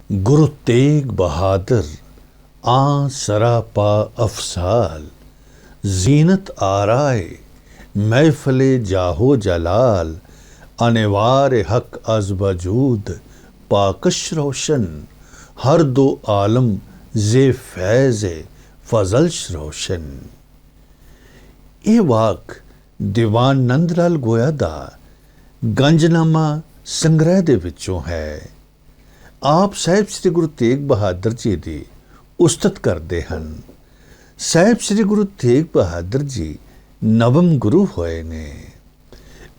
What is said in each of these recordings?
गुरु तेग बहादुर आ सरापा अफसाल, जीनत आराए महफिले जाहो जलाल, अनवार हक अज वजूद पाकश रोशन, हर दो आलम जे फैज़ फजलश रोशन। ये वाक दीवान नंद लाल गोया दा गंजनामा संग्रह दे विचों है। आप साहिब श्री गुरु तेग बहादुर जी की उस्तत करते हैं। साहिब श्री गुरु तेग बहादुर जी नवम गुरु होए ने।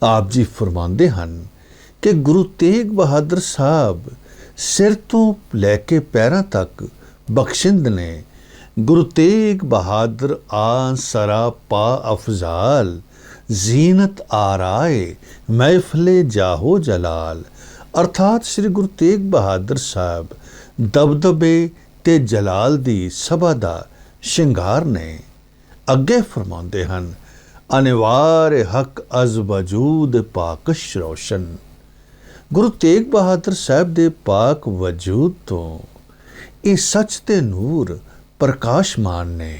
आप जी फरमाते हैं कि गुरु तेग बहादुर साहब सिर तो लैके पैरों तक बख्शिंद ने। गुरु तेग बहादुर आ सरा पा अफजाल, जीनत आराए महफिले जाहो जलाल। अर्थात श्री गुरु तेग बहादुर साहब दबदबे ते जलाल दी सभा दा शिंगार ने। अगे फरमाते हैं, अनवार हक अज वजूद पाकश रोशन। गुरु तेग बहादुर साहब दे पाक वजूद तो ये सच ते नूर प्रकाशमान ने।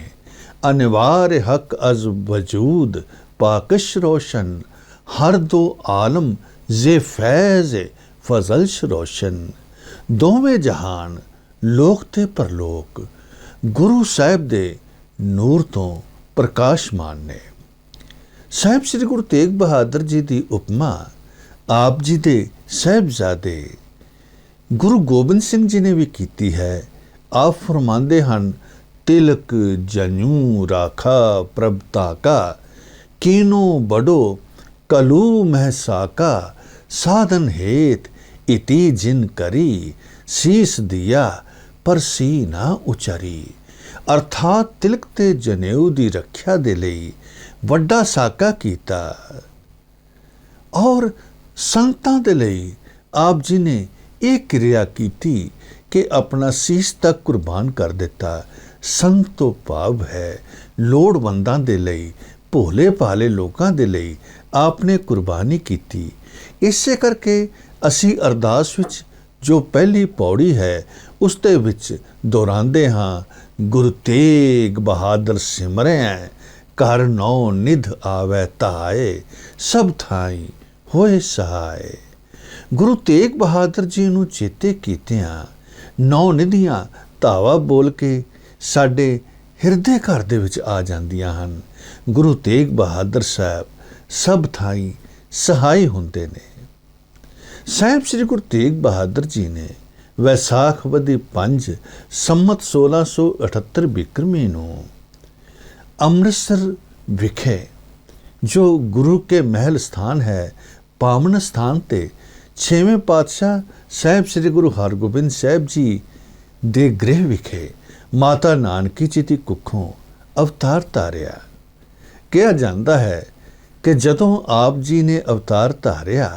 अनवार हक अज वजूद पाकश रोशन, हर दो आलम जे फैज़ फजलश रोशन। दोवें जहान लोक ते परलोक गुरु साहिब दे नूर तो प्रकाशमान ने। साहिब श्री गुरु तेग बहादुर जी की उपमा आप जी दे साहिबजादे गुरु गोबिंद सिंह जी ने भी की है। आप फरमाते हैं, तिलक जन्यू राखा प्रभता का, कीनो बड़ो कलू महसाका, साधन हेत इति जिन करी, शीस दिया पर सी ना उचरी। अर्थात तिलक ते जनेऊ दी रख्या दे लई वड्डा साका कीता और संतां दे लई आप जी ने एक क्रिया कीती कि अपना शीस तक कुर्बान कर दिता। संत तो भाव है लोड़वंदां दे लई, भोले भाले लोकां दे लई आपने कुर्बानी कीती। इसे करके असी अरदास विच जो पहली पौड़ी है उस दे विच दोहरांदे हाँ, गुरु तेग बहादुर सिमरें कर नौ निध आवे ताए, सब थाई होए सहाय। गुरु तेग बहादुर जी नूं चेते कीतियां नौ निधियां धावा बोल के साडे हिरदे घर दे विच आ जांदियां हन। गुरु तेग बहादुर साहब सब थाई सहाय हुंदे ने। साहिब श्री गुरु तेग बहादुर जी ने वैसाख वधी 5 संमत 1678 बिक्रमी नूं अमृतसर विखे जो गुरु के महल स्थान है, पावन स्थान ते 6वें पातशाह साहिब श्री गुरु हरगोबिंद साहिब जी दे गृह विखे माता नानकी जी दी कुखों अवतार धारिया। कहा जाता है कि जदों आप जी ने अवतार धारिया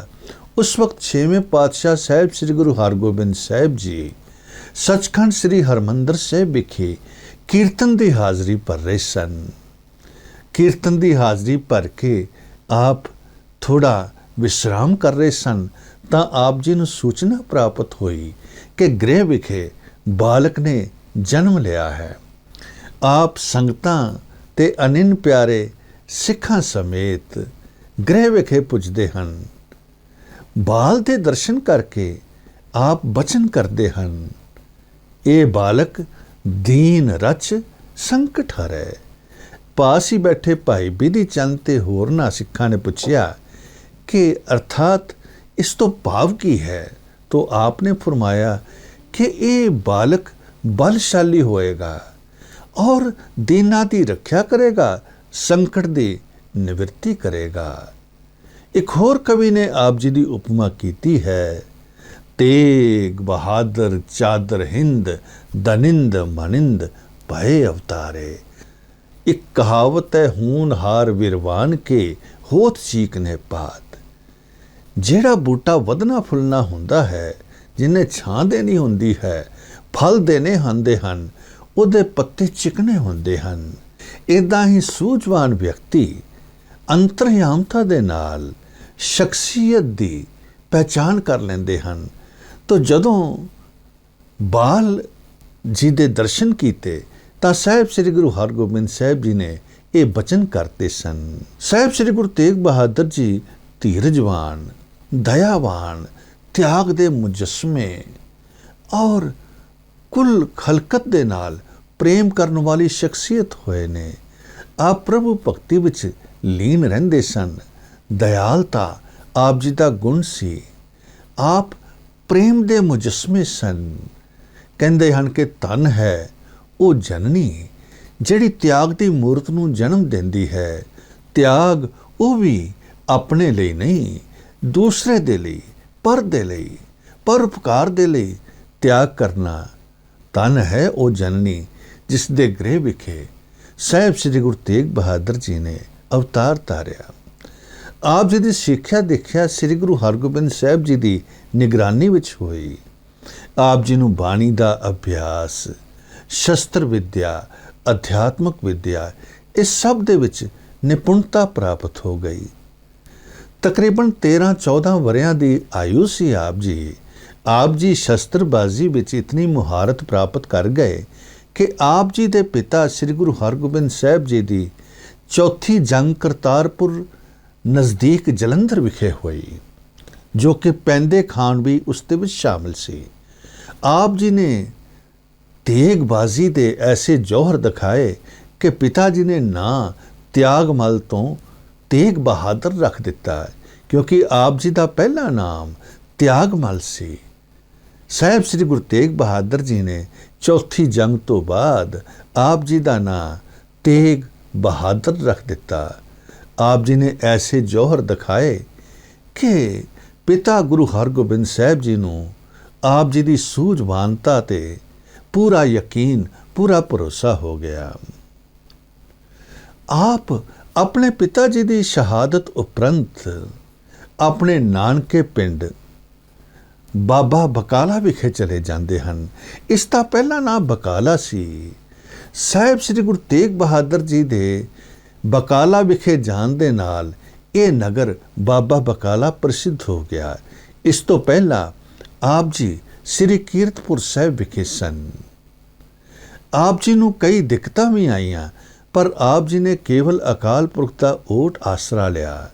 उस वक्त 6वें पातशाह साहिब श्री गुरु हरगोबिंद साहिब जी सचखंड श्री हरमंदर साहिब विखे कीर्तन की हाज़री भर रहे सन। कीर्तन की हाज़री भर के आप थोड़ा विश्राम कर रहे सन तां आप जी नूं सूचना प्राप्त हुई कि गृह विखे बालक ने जन्म लिया है। आप संगतां ते अनिन प्यारे सिखां समेत गृह विखे पुजदे हन। बाल दे दर्शन करके आप बचन करते हैं, ये बालक दीन रच संकट हरै। पास ही बैठे भाई बिधि चंद ते होरना सिखा ने पूछया कि अर्थात इस तो भाव की है। तो आपने फरमाया कि ये बालक बलशाली होएगा और दीना दी रक्षा करेगा, संकट दी निवृत्ति करेगा। एक होर कवि ने आप जी की उपमा की है, तेग बहादुर चादर हिंद दनिंद मनिंद भय अवतारे। एक कहावत है, हून हार विरवान के होत चीकने पात। जेड़ा बूटा वधना फुलना हुंदा है, जिन्हें छां देनी हुंदी है, फल देने हुंदे हन, उहदे पत्ते चिकने हुंदे हन। इदां ही सूझवान व्यक्ति अंतर्यामता दे नाल शख्सियत दी पहचान कर लेंदे हन। तो जदों ਬਾਲ ਜੀ ਦੇ ਦਰਸ਼ਨ ਕੀਤੇ ਤਾਂ ਸਾਹਿਬ ਸ੍ਰੀ ਗੁਰੂ ਹਰਗੋਬਿੰਦ ਸਾਹਿਬ ਜੀ ਨੇ ਇਹ ਬਚਨ ਕਰਤੇ ਸਨ। ਸਾਹਿਬ ਸ੍ਰੀ ਗੁਰੂ ਤੇਗ ਬਹਾਦਰ ਜੀ ਧੀਰਜਵਾਨ, ਦਇਆਵਾਨ, ਤਿਆਗ ਦੇ ਮੁਜੱਸਮੇ ਔਰ ਕੁੱਲ ਖਲਕਤ ਦੇ ਨਾਲ ਪ੍ਰੇਮ ਕਰਨ ਵਾਲੀ ਸ਼ਖਸੀਅਤ ਹੋਏ ਨੇ। ਆਪ ਪ੍ਰਭੂ ਭਗਤੀ ਵਿੱਚ ਲੀਨ ਰਹਿੰਦੇ ਸਨ। ਦਇਆਲਤਾ ਆਪ ਜੀ ਦਾ ਗੁਣ ਸੀ। ਆਪ ਪ੍ਰੇਮ ਦੇ ਮੁਜੱਸਮੇ ਸਨ। ਕਹਿੰਦੇ ਹਨ ਕਿ ਧਨ ਹੈ ਉਹ ਜਨਨੀ ਜਿਹੜੀ ਤਿਆਗ ਦੀ ਮੂਰਤ ਨੂੰ ਜਨਮ ਦਿੰਦੀ ਹੈ। ਤਿਆਗ ਉਹ ਵੀ ਆਪਣੇ ਲਈ ਨਹੀਂ, ਦੂਸਰੇ ਦੇ ਲਈ, ਪਰ ਦੇ ਲਈ, ਪਰਉਪਕਾਰ ਦੇ ਲਈ ਤਿਆਗ ਕਰਨਾ। ਧਨ ਹੈ ਉਹ ਜਨਨੀ ਜਿਸ ਦੇ ਗ੍ਰਹਿ ਵਿਖੇ ਸਾਹਿਬ ਸ੍ਰੀ ਗੁਰੂ ਤੇਗ ਬਹਾਦਰ ਜੀ ਨੇ ਅਵਤਾਰ ਧਾਰਿਆ। ਆਪ ਜੀ ਦੀ ਸਿੱਖਿਆ ਦੇਖਿਆ ਸ੍ਰੀ ਗੁਰੂ ਹਰਗੋਬਿੰਦ ਸਾਹਿਬ ਜੀ ਦੀ ਨਿਗਰਾਨੀ ਵਿੱਚ ਹੋਈ। ਆਪ ਜੀ ਨੂੰ ਬਾਣੀ ਦਾ ਅਭਿਆਸ, ਸ਼ਸਤਰ ਵਿਦਿਆ, ਅਧਿਆਤਮਕ ਵਿਦਿਆ, ਇਸ ਸਭ ਦੇ ਵਿੱਚ ਨਿਪੁੰਨਤਾ ਪ੍ਰਾਪਤ ਹੋ ਗਈ। ਤਕਰੀਬਨ 13-14 ਵਰ੍ਹਿਆਂ ਦੀ ਆਯੂ ਸੀ ਆਪ ਜੀ। ਆਪ ਜੀ ਸ਼ਸਤਰਬਾਜ਼ੀ ਵਿੱਚ ਇਤਨੀ ਮੁਹਾਰਤ ਪ੍ਰਾਪਤ ਕਰ ਗਏ ਕਿ ਆਪ ਜੀ ਦੇ ਪਿਤਾ ਸ੍ਰੀ ਗੁਰੂ ਹਰਗੋਬਿੰਦ ਸਾਹਿਬ ਜੀ ਦੀ ਚੌਥੀ ਜੰਗ ਕਰਤਾਰਪੁਰ ਨਜ਼ਦੀਕ ਜਲੰਧਰ ਵਿਖੇ ਹੋਈ, ਜੋ ਕਿ ਪੈਂਦੇ ਖਾਨ ਵੀ ਉਸ ਦੇ ਵਿੱਚ ਸ਼ਾਮਿਲ ਸੀ। ਆਪ ਜੀ ਨੇ ਤੇਗਬਾਜ਼ੀ ਦੇ ਐਸੇ ਜੌਹਰ ਦਿਖਾਏ ਕਿ ਪਿਤਾ ਜੀ ਨੇ ਨਾਂ ਤਿਆਗਮਲ ਤੋਂ ਤੇਗ ਬਹਾਦਰ ਰੱਖ ਦਿੱਤਾ, ਕਿਉਂਕਿ ਆਪ ਜੀ ਦਾ ਪਹਿਲਾ ਨਾਮ ਤਿਆਗਮਲ ਸੀ। ਸਾਹਿਬ ਸ੍ਰੀ ਗੁਰੂ ਤੇਗ ਬਹਾਦਰ ਜੀ ਨੇ ਚੌਥੀ ਜੰਗ ਤੋਂ ਬਾਅਦ ਆਪ ਜੀ ਦਾ ਨਾਂ ਤੇਗ ਬਹਾਦਰ ਰੱਖ ਦਿੱਤਾ। ਆਪ ਜੀ ਨੇ ਐਸੇ ਜੌਹਰ ਦਿਖਾਏ ਕਿ ਪਿਤਾ ਗੁਰੂ ਹਰਗੋਬਿੰਦ ਸਾਹਿਬ ਜੀ ਨੂੰ ਆਪ ਜੀ ਦੀ ਸੂਝਵਾਨਤਾ ਤੇ ਪੂਰਾ ਯਕੀਨ, ਪੂਰਾ ਭਰੋਸਾ ਹੋ ਗਿਆ। ਆਪ ਆਪਣੇ ਪਿਤਾ ਜੀ ਦੀ ਸ਼ਹਾਦਤ ਉਪਰੰਤ ਆਪਣੇ ਨਾਨਕੇ ਪਿੰਡ ਬਾਬਾ ਬਕਾਲਾ ਵਿਖੇ ਚਲੇ ਜਾਂਦੇ ਹਨ। ਇਸ ਦਾ ਪਹਿਲਾ ਨਾਮ ਬਕਾਲਾ ਸੀ। ਸਾਹਿਬ ਸ੍ਰੀ ਗੁਰੂ ਤੇਗ ਬਹਾਦਰ ਜੀ ਦੇ ਬਕਾਲਾ ਵਿਖੇ ਜਾਣ ਦੇ ਨਾਲ ਇਹ ਨਗਰ ਬਾਬਾ ਬਕਾਲਾ ਪ੍ਰਸਿੱਧ ਹੋ ਗਿਆ। ਇਸ ਤੋਂ ਪਹਿਲਾਂ ਆਪ ਜੀ ਸ੍ਰੀ ਕੀਰਤਪੁਰ ਸਾਹਿਬ ਵਿਖੇ ਸਨ। ਆਪ ਜੀ ਨੂੰ ਕਈ ਦਿੱਕਤਾਂ ਵੀ ਆਈਆਂ, ਪਰ ਆਪ ਜੀ ਨੇ ਕੇਵਲ ਅਕਾਲ ਪੁਰਖ ਦਾ ਓਟ ਆਸਰਾ ਲਿਆ।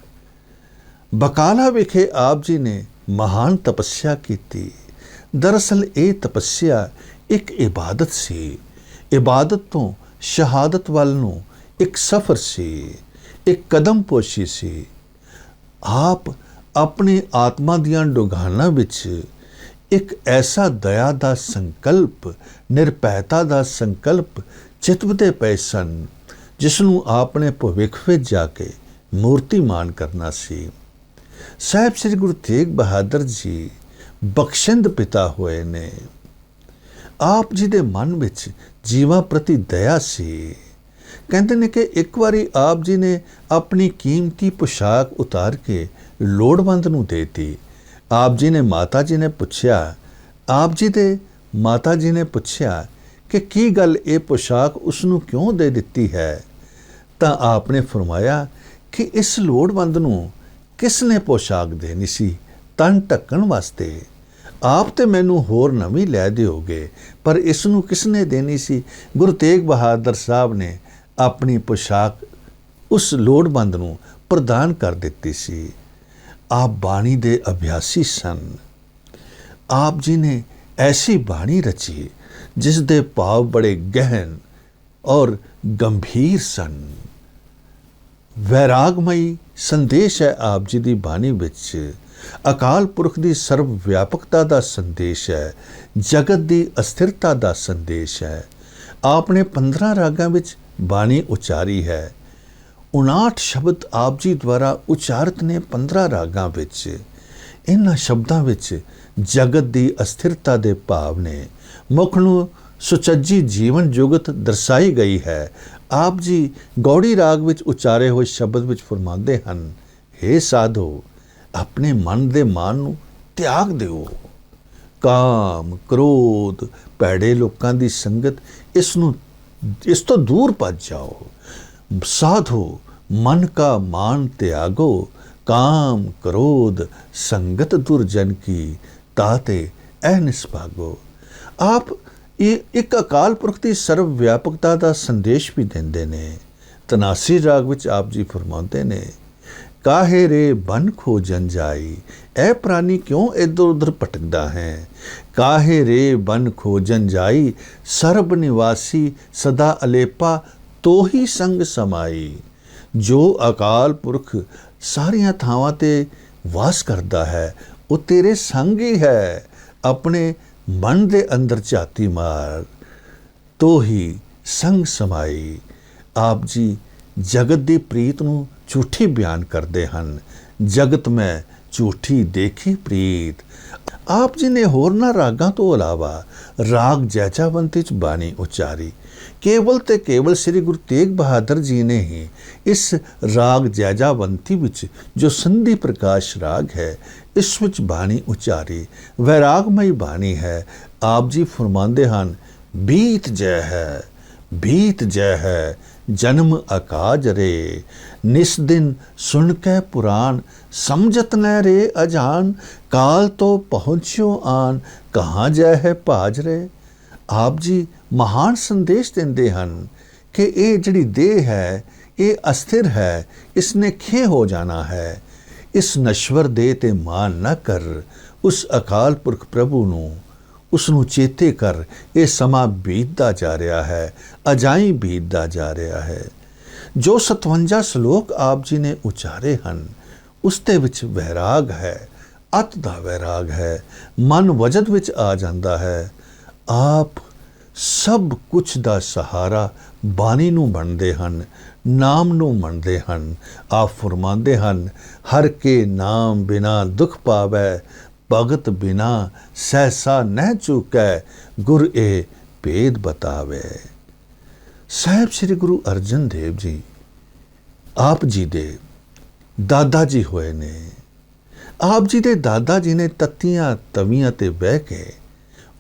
ਬਕਾਲਾ ਵਿਖੇ ਆਪ ਜੀ ਨੇ ਮਹਾਨ ਤਪੱਸਿਆ ਕੀਤੀ। ਦਰਅਸਲ ਇਹ ਤਪੱਸਿਆ ਇੱਕ ਇਬਾਦਤ ਸੀ। ਇਬਾਦਤ ਤੋਂ ਸ਼ਹਾਦਤ ਵੱਲ ਨੂੰ ਇੱਕ ਸਫ਼ਰ ਸੀ, ਇੱਕ ਕਦਮ ਪੋਸ਼ੀ ਸੀ। ਆਪ ਆਪਣੀ ਆਤਮਾ ਦੀਆਂ ਡੁਗਾਨਾਂ ਵਿੱਚ ਇੱਕ ਐਸਾ ਦਇਆ ਦਾ ਸੰਕਲਪ, ਨਿਰਭੈਤਾ ਦਾ ਸੰਕਲਪ ਚਿਤਵਦੇ ਪਏ ਸਨ, ਜਿਸ ਨੂੰ ਆਪ ਨੇ ਭਵਿੱਖ ਵਿੱਚ ਜਾ ਕੇ ਮੂਰਤੀਮਾਨ ਕਰਨਾ ਸੀ। ਸਾਹਿਬ ਸ੍ਰੀ ਗੁਰੂ ਤੇਗ ਬਹਾਦਰ ਜੀ ਬਖਸ਼ਿੰਦ ਪਿਤਾ ਹੋਏ ਨੇ। ਆਪ ਜੀ ਦੇ ਮਨ ਵਿੱਚ ਜੀਵਾਂ ਪ੍ਰਤੀ ਦਇਆ ਸੀ। ਕਹਿੰਦੇ ਨੇ ਕਿ ਇੱਕ ਵਾਰੀ ਆਪ ਜੀ ਨੇ ਆਪਣੀ ਕੀਮਤੀ ਪੁਸ਼ਾਕ ਉਤਾਰ ਕੇ ਲੋੜਵੰਦ ਨੂੰ ਦੇ ਦਿੱਤੀ। ਆਪ ਜੀ ਨੇ ਮਾਤਾ ਜੀ ਨੇ ਪੁੱਛਿਆ ਕਿ ਕੀ ਗੱਲ ਇਹ ਪੁਸ਼ਾਕ ਉਸ ਨੂੰ ਕਿਉਂ ਦੇ ਦਿੱਤੀ ਹੈ? ਤਾਂ ਆਪ ਨੇ ਫਰਮਾਇਆ ਕਿ ਇਸ ਲੋੜਵੰਦ ਨੂੰ ਕਿਸ ਨੇ ਪੋਸ਼ਾਕ ਦੇਣੀ ਸੀ? ਤਨ ਢੱਕਣ ਵਾਸਤੇ। ਆਪ ਤੇ ਮੈਨੂੰ ਹੋਰ ਨਵੀਂ ਲੈ ਦਿਓਗੇ, ਪਰ ਇਸ ਨੂੰ ਕਿਸ ਨੇ ਦੇਣੀ ਸੀ? ਗੁਰੂ ਤੇਗ ਬਹਾਦਰ ਸਾਹਿਬ ਨੇ ਆਪਣੀ ਪੋਸ਼ਾਕ ਉਸ ਲੋੜਵੰਦ ਨੂੰ ਪ੍ਰਦਾਨ ਕਰ ਦਿੱਤੀ ਸੀ। ਆਪ ਬਾਣੀ ਦੇ ਅਭਿਆਸੀ ਸਨ। ਆਪ ਜੀ ਨੇ ਐਸੀ ਬਾਣੀ ਰਚੀ ਜਿਸ ਦੇ ਭਾਵ ਬੜੇ ਗਹਿਨ ਔਰ ਗੰਭੀਰ ਸਨ। ਵੈਰਾਗਮਈ ਸੰਦੇਸ਼ ਹੈ ਆਪ ਜੀ ਦੀ ਬਾਣੀ ਵਿੱਚ। ਅਕਾਲ ਪੁਰਖ ਦੀ ਸਰਵ ਵਿਆਪਕਤਾ ਦਾ ਸੰਦੇਸ਼ ਹੈ, ਜਗਤ ਦੀ ਅਸਥਿਰਤਾ ਦਾ ਸੰਦੇਸ਼ ਹੈ। ਆਪ ਨੇ 15 ਰਾਗਾਂ ਵਿੱਚ ਬਾਣੀ ਉਚਾਰੀ ਹੈ। 59 ਸ਼ਬਦ ਆਪ ਜੀ ਦੁਆਰਾ ਉਚਾਰਿਤ ਨੇ 15 ਰਾਗਾਂ ਵਿੱਚ। ਇਹਨਾਂ ਸ਼ਬਦਾਂ ਵਿੱਚ ਜਗਤ ਦੀ ਅਸਥਿਰਤਾ ਦੇ ਭਾਵ ਨੇ। ਮੁੱਖ ਨੂੰ ਸੁਚੱਜੀ ਜੀਵਨ ਜੁਗਤ ਦਰਸਾਈ ਗਈ ਹੈ। ਆਪ ਜੀ ਗੌੜੀ ਰਾਗ ਵਿੱਚ ਉਚਾਰੇ ਹੋਏ ਸ਼ਬਦ ਵਿੱਚ ਫਰਮਾਉਂਦੇ ਹਨ, ਹੇ ਸਾਧੋ, ਆਪਣੇ ਮਨ ਦੇ ਮਾਨ ਨੂੰ ਤਿਆਗ ਦਿਓ। ਕਾਮ, ਕ੍ਰੋਧ, ਭੈੜੇ ਲੋਕਾਂ ਦੀ ਸੰਗਤ, ਇਸ ਤੋਂ ਦੂਰ ਭੱਜ ਜਾਓ। ਸਾਧੋ, ਮਨ ਕਾ ਮਾਨ ਤਿਆਗੋ, ਕਾਮ ਕ੍ਰੋਧ ਸੰਗਤ ਦੁਰਜਨ ਕੀ, ਤਾਤੇ ਐ ਨਿਸਭਾਗੋ। ਆਪ ਇੱਕ ਅਕਾਲ ਪੁਰਖ ਦੀ ਸਰਵ ਵਿਆਪਕਤਾ ਦਾ ਸੰਦੇਸ਼ ਵੀ ਦਿੰਦੇ ਨੇ। ਤਨਾਸੀ ਰਾਗ ਵਿੱਚ ਆਪ ਜੀ ਫਰਮਾਉਂਦੇ ਨੇ, ਕਾਹੇ ਰੇ ਬਨ ਖੋਜਨ ਜਾਈ, ਐ ਪ੍ਰਾਨੀ ਕਿਉਂ ਇੱਧਰ ਉੱਧਰ ਭਟਕਦਾ ਹੈ। ਕਾਹੇ ਰੇ ਬਨ ਖੋਜਨ ਜਾਈ, ਸਰਬ ਨਿਵਾਸੀ ਸਦਾ ਅਲੇਪਾ, ਤੋਹੀ ਸੰਗ ਸਮਾਈ। ਜੋ ਅਕਾਲ ਪੁਰਖ ਸਾਰੀਆਂ ਥਾਵਾਂ ਤੇ ਵਾਸ ਕਰਦਾ ਹੈ, ਉਹ ਤੇਰੇ ਸੰਗ ਹੀ ਹੈ। ਆਪਣੇ ਮਨ ਦੇ ਅੰਦਰ ਝਾਤੀ ਮਾਰ, ਤੋਹੀ ਸੰਗ ਸਮਾਈ। ਆਪ ਜੀ ਜਗਤ ਦੀ ਪ੍ਰੀਤ ਨੂੰ ਝੂਠੀ ਬਿਆਨ ਕਰਦੇ ਹਨ। ਜਗਤ ਮੈਂ ਝੂਠੀ ਦੇਖੀ ਪ੍ਰੀਤ। ਆਪ ਜੀ ਨੇ ਹੋਰਨਾਂ ਰਾਗਾਂ ਤੋਂ ਇਲਾਵਾ ਰਾਗ ਜੈਜਾਵੰਤੀ 'ਚ ਬਾਣੀ ਉਚਾਰੀ। ਕੇਵਲ ਤੇ ਕੇਵਲ ਸ੍ਰੀ ਗੁਰੂ ਤੇਗ ਬਹਾਦਰ ਜੀ ਨੇ ਹੀ ਇਸ ਰਾਗ ਜੈਜਾਵੰਤੀ ਵਿੱਚ, ਜੋ ਸੰਧੀ ਪ੍ਰਕਾਸ਼ ਰਾਗ ਹੈ, ਇਸ ਵਿੱਚ ਬਾਣੀ ਉਚਾਰੀ। ਵੈਰਾਗਮਈ ਬਾਣੀ ਹੈ। ਆਪ ਜੀ ਫਰਮਾਉਂਦੇ ਹਨ, ਬੀਤ ਜੈ ਹੈ, ਬੀਤ ਜੈ ਹੈ ਜਨਮ ਅਕਾਜ ਰੇ। ਨਿਸ ਦਿਨ ਸੁਣ ਕੇ ਪੁਰਾਨ, ਸਮਝਤ ਨੈ ਰੇ ਅਜਾਨ। ਕਾਲ ਤੋਂ ਪਹੁੰਚਿਓ ਆਨ, ਕਹਾਂ ਜੈ ਹੈ ਭਾਜ ਰੇ। ਆਪ ਜੀ ਮਹਾਨ ਸੰਦੇਸ਼ ਦਿੰਦੇ ਹਨ ਕਿ ਇਹ ਜਿਹੜੀ ਦੇਹ ਹੈ, ਇਹ ਅਸਥਿਰ ਹੈ, ਇਸਨੇ ਖੇ ਹੋ ਜਾਣਾ ਹੈ। ਇਸ ਨਸ਼ਵਰ ਦੇਹ ਤੇ ਮਾਨ ਨਾ ਕਰ। ਉਸ ਅਕਾਲ ਪੁਰਖ ਪ੍ਰਭੂ ਨੂੰ, ਉਸ ਨੂੰ ਚੇਤੇ ਕਰ। ਇਹ ਸਮਾਂ ਬੀਤਦਾ ਜਾ ਰਿਹਾ ਹੈ, ਅਜਾਈਂ ਬੀਤਦਾ ਜਾ ਰਿਹਾ ਹੈ। ਜੋ 57 ਸ਼ਲੋਕ ਆਪ ਜੀ ਨੇ ਉਚਾਰੇ ਹਨ, ਉਸ ਦੇ ਵਿੱਚ ਵੈਰਾਗ ਹੈ, ਅਤ ਦਾ ਵੈਰਾਗ ਹੈ। ਮਨ ਵਜਦ ਵਿੱਚ ਆ ਜਾਂਦਾ ਹੈ। ਆਪ ਸਭ ਕੁਛ ਦਾ ਸਹਾਰਾ ਬਾਣੀ ਨੂੰ ਬਣਦੇ ਹਨ, ਨਾਮ ਨੂੰ ਮੰਨਦੇ ਹਨ। ਆਪ ਫਰਮਾਉਂਦੇ ਹਨ, ਹਰ ਕੇ ਨਾਮ ਬਿਨਾ ਦੁਖ ਪਾਵੈ, ਭਗਤ ਬਿਨਾ ਸਹਿਸਾ ਨਹਿ ਚੁਕੈ, ਗੁਰ ਇਹ ਭੇਦ ਬਤਾਵੇ। ਸਾਹਿਬ ਸ੍ਰੀ ਗੁਰੂ ਅਰਜਨ ਦੇਵ ਜੀ ਆਪ ਜੀ ਦੇ ਦਾਦਾ ਜੀ ਹੋਏ ਨੇ। ਆਪ ਜੀ ਦੇ ਦਾਦਾ ਜੀ ਨੇ ਤੱਤੀਆਂ ਤਵੀਆਂ ਤੇ ਬਹਿ ਕੇ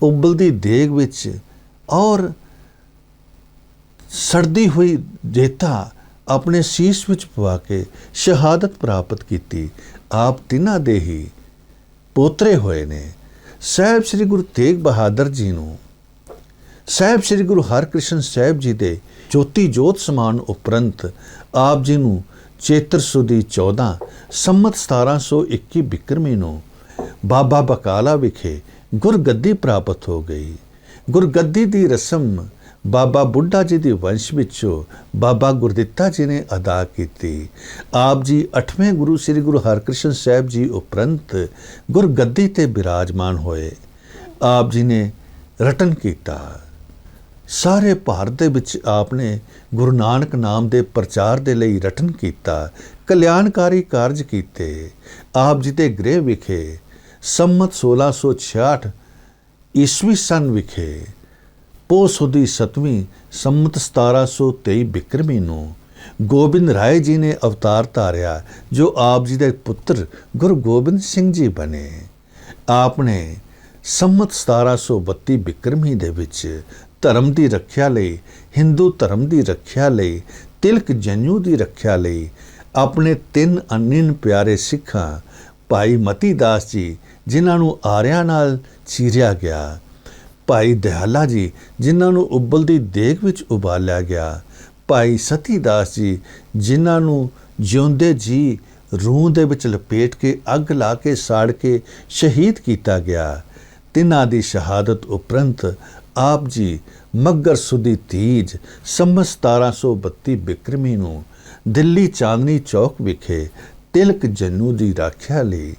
ਉਬਲਦੀ ਦੇਗ ਵਿੱਚ ਔਰ ਸੜਦੀ ਹੋਈ ਰੇਤਾ ਆਪਣੇ ਸੀਸ ਵਿੱਚ ਪਵਾ ਕੇ ਸ਼ਹਾਦਤ ਪ੍ਰਾਪਤ ਕੀਤੀ। ਆਪ ਤਿੰਨਾਂ ਦੇ ਹੀ ਪੋਤਰੇ ਹੋਏ ਨੇ। ਸਾਹਿਬ ਸ੍ਰੀ ਗੁਰੂ ਤੇਗ ਬਹਾਦਰ ਜੀ ਨੂੰ, ਸਾਹਿਬ ਸ੍ਰੀ ਗੁਰੂ ਹਰਕ੍ਰਿਸ਼ਨ ਸਾਹਿਬ ਜੀ ਦੇ ਜੋਤੀ ਜੋਤ ਸਮਾਨ ਉਪਰੰਤ ਆਪ ਜੀ ਨੂੰ ਚੇਤਰ ਸੁਦੀ 14 ਸੰਮਤ 1721 ਬਿਕਰਮੀ ਨੂੰ ਬਾਬਾ ਬਕਾਲਾ ਵਿਖੇ ਗੁਰਗੱਦੀ ਪ੍ਰਾਪਤ ਹੋ ਗਈ। ਗੁਰਗੱਦੀ ਦੀ ਰਸਮ ਬਾਬਾ ਬੁੱਢਾ ਜੀ ਦੇ ਵੰਸ਼ ਵਿੱਚੋਂ ਬਾਬਾ ਗੁਰਦਿੱਤਾ ਜੀ ਨੇ ਅਦਾ ਕੀਤੀ। ਆਪ ਜੀ 8ਵੇਂ ਗੁਰੂ ਸ੍ਰੀ ਗੁਰੂ ਹਰਕ੍ਰਿਸ਼ਨ ਸਾਹਿਬ ਜੀ ਉਪਰੰਤ ਗੁਰਗੱਦੀ ਤੇ ਬਿਰਾਜਮਾਨ ਹੋਏ। ਆਪ ਜੀ ਨੇ ਰਟਨ ਕੀਤਾ। ਸਾਰੇ ਭਾਰਤ ਦੇ ਵਿੱਚ ਆਪ ਨੇ ਗੁਰੂ ਨਾਨਕ ਨਾਮ ਦੇ ਪ੍ਰਚਾਰ ਦੇ ਲਈ ਰਟਨ ਕੀਤਾ, ਕਲਿਆਣਕਾਰੀ ਕਾਰਜ ਕੀਤੇ। ਆਪ ਜੀ ਦੇ ਗ੍ਰਹਿ ਵਿਖੇ ਸੰਮਤ 1666 ਈਸਵੀ ਸਨ ਵਿਖੇ ਪੋਹ ਸੁਦੀ 7ਵੀਂ ਸੰਮਤ 1723 ਬਿਕਰਮੀ ਨੂੰ ਗੋਬਿੰਦ ਰਾਏ ਜੀ ਨੇ ਅਵਤਾਰ ਧਾਰਿਆ, ਜੋ ਆਪ ਜੀ ਦੇ ਪੁੱਤਰ ਗੁਰੂ ਗੋਬਿੰਦ ਸਿੰਘ ਜੀ ਬਣੇ। ਆਪ ਨੇ ਸੰਮਤ 1732 ਬਿਕਰਮੀ ਦੇ ਵਿੱਚ ਧਰਮ ਦੀ ਰੱਖਿਆ ਲਈ, ਹਿੰਦੂ ਧਰਮ ਦੀ ਰੱਖਿਆ ਲਈ, ਤਿਲਕ ਜਨਿਊ ਦੀ ਰੱਖਿਆ ਲਈ ਆਪਣੇ 3 ਅਨਿਨ ਪਿਆਰੇ ਸਿੱਖਾਂ, ਭਾਈ ਮਤੀ ਦਾਸ ਜੀ ਜਿਨ੍ਹਾਂ ਨੂੰ ਆਰਿਆਂ ਨਾਲ ਚੀਰਿਆ ਗਿਆ, ਭਾਈ ਦਿਹਾਲਾ ਜੀ ਜਿਨ੍ਹਾਂ ਨੂੰ ਉਬਲਦੀ ਦੇਗ ਵਿੱਚ ਉਬਾਲਿਆ ਗਿਆ, ਭਾਈ ਸਤੀ ਦਾਸ ਜੀ ਜਿਨ੍ਹਾਂ ਨੂੰ ਜਿਉਂਦੇ ਜੀ ਰੂਹ ਦੇ ਵਿੱਚ ਲਪੇਟ ਕੇ ਅੱਗ ਲਾ ਕੇ ਸਾੜ ਕੇ ਸ਼ਹੀਦ ਕੀਤਾ ਗਿਆ। ਤਿੰਨਾਂ ਦੀ ਸ਼ਹਾਦਤ ਉਪਰੰਤ ਆਪ ਜੀ ਮੱਘਰ ਸੁਦੀ ਤੀਜ ਸੰਮਤ 1732 ਬਿਕਰਮੀ ਨੂੰ ਦਿੱਲੀ ਚਾਂਦਨੀ ਚੌਕ ਵਿਖੇ ਤਿਲਕ ਜਨੂ ਦੀ ਰੱਖਿਆ ਲਈ,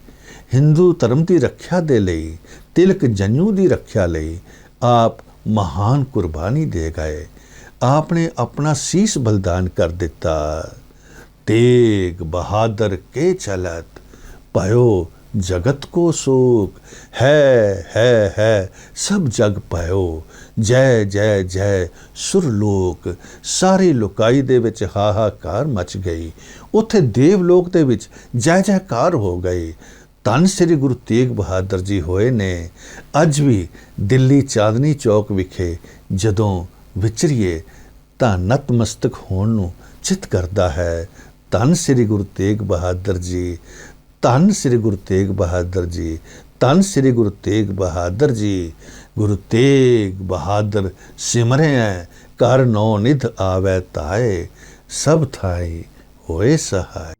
ਹਿੰਦੂ ਧਰਮ ਦੀ ਰੱਖਿਆ ਦੇ ਲਈ, ਤਿਲਕ ਜਨੂ ਦੀ ਰੱਖਿਆ ਲਈ ਆਪ ਮਹਾਨ ਕੁਰਬਾਨੀ ਦੇ ਗਏ। ਆਪ ਨੇ ਆਪਣਾ ਸੀਸ ਬਲਿਦਾਨ ਕਰ ਦਿੱਤਾ। ਤੇਗ ਬਹਾਦਰ ਕੇ ਚਲਤ ਪਾਇਓ जगत को शोक है सब जग पायो जय जय जय सुरलोक। सारी लुकाई दे विच हाहाकार मच गई। उत्थे देवलोक दे विच जय जयकार हो गई। धन श्री गुरु तेग बहादुर जी होए ने। अज भी दिल्ली चांदनी चौक विखे जदों विचरीए तां नतमस्तक होण नूं चित करदा है। धन श्री गुरु तेग बहादुर जी, धन श्री गुरु तेग बहादुर जी, धन श्री गुरु तेग बहादुर जी। गुरु तेग बहादुर सिमरै, कर नौ निध आवै ताए, सब थाई होए सहाय।